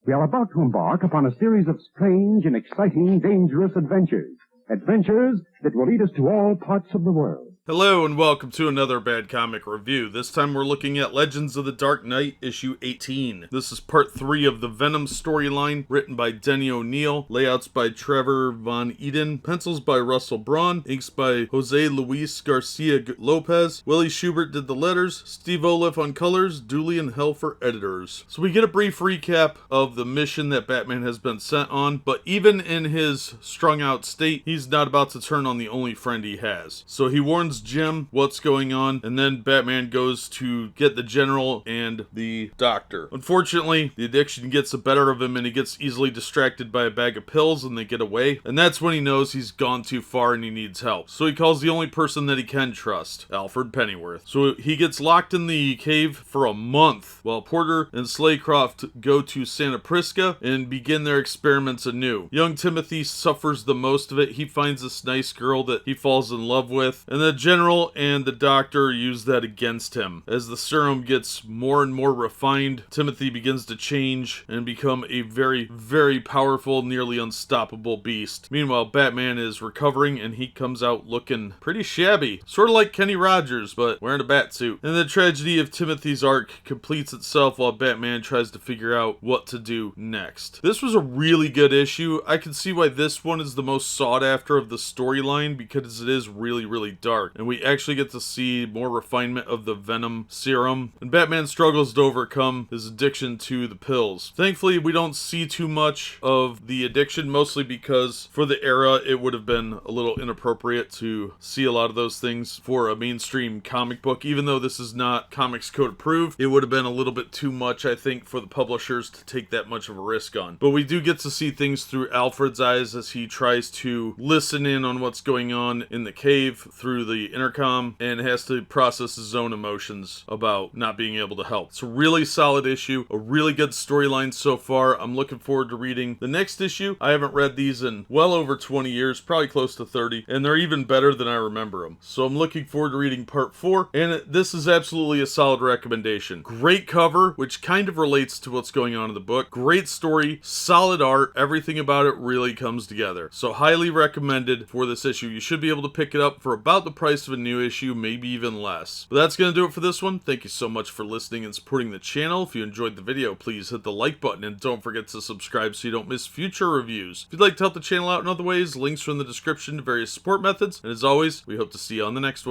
We are about to embark upon a series of strange and exciting, dangerous adventures. Adventures that will lead us to all parts of the world. Hello and welcome to another Bad Comic Review. This time we're looking at Legends of the Dark Knight, issue 18. This is part 3 of the Venom storyline, written by Denny O'Neil, layouts by Trevor Von Eeden, pencils by Russell Braun, inks by Jose Luis Garcia Lopez. Willie Schubert did the letters, Steve Oliff on colors, Dooley and Helfer editors. So we get a brief recap of the mission that Batman has been sent on, but even in his strung out state, he's not about to turn on the only friend he has. So he warns Jim what's going on, and then Batman goes to get the general and the doctor. Unfortunately, the addiction gets the better of him and he gets easily distracted by a bag of pills and they get away, and that's when he knows he's gone too far and he needs help. So he calls the only person that he can trust, Alfred Pennyworth. So he gets locked in the cave for a month while Porter and Slaycroft go to Stana Prisca and begin their experiments anew. Young Timothy suffers the most of it. He finds this nice girl that he falls in love with, and the general and the doctor use that against him. As the serum gets more and more refined, Timothy begins to change and become a very, very powerful, nearly unstoppable beast. Meanwhile, Batman is recovering and he comes out looking pretty shabby. Sort of like Kenny Rogers, but wearing a bat suit. And the tragedy of Timothy's arc completes itself while Batman tries to figure out what to do next. This was a really good issue. I can see why this one is the most sought after of the storyline because it is really, really dark. And we actually get to see more refinement of the Venom serum, and Batman struggles to overcome his addiction to the pills. Thankfully, we don't see too much of the addiction, mostly because for the era, it would have been a little inappropriate to see a lot of those things for a mainstream comic book. Even though this is not Comics Code approved, it would have been a little bit too much, I think, for the publishers to take that much of a risk on. But we do get to see things through Alfred's eyes as he tries to listen in on what's going on in the cave through the intercom and has to process his own emotions about not being able to help. It's a really solid issue, a really good storyline so far. I'm looking forward to reading the next issue. I haven't read these in well over 20 years, probably close to 30, and they're even better than I remember them. So I'm looking forward to reading part 4, and this is absolutely a solid recommendation. Great cover, which kind of relates to what's going on in the book. Great story, solid art, everything about it really comes together. So highly recommended for this issue. You should be able to pick it up for about the price of a new issue, maybe even less. But that's going to do it for this one. Thank you so much for listening and supporting the channel. If you enjoyed the video, please hit the like button and don't forget to subscribe so you don't miss future reviews. If you'd like to help the channel out in other ways, links are in the description to various support methods. And as always, we hope to see you on the next one.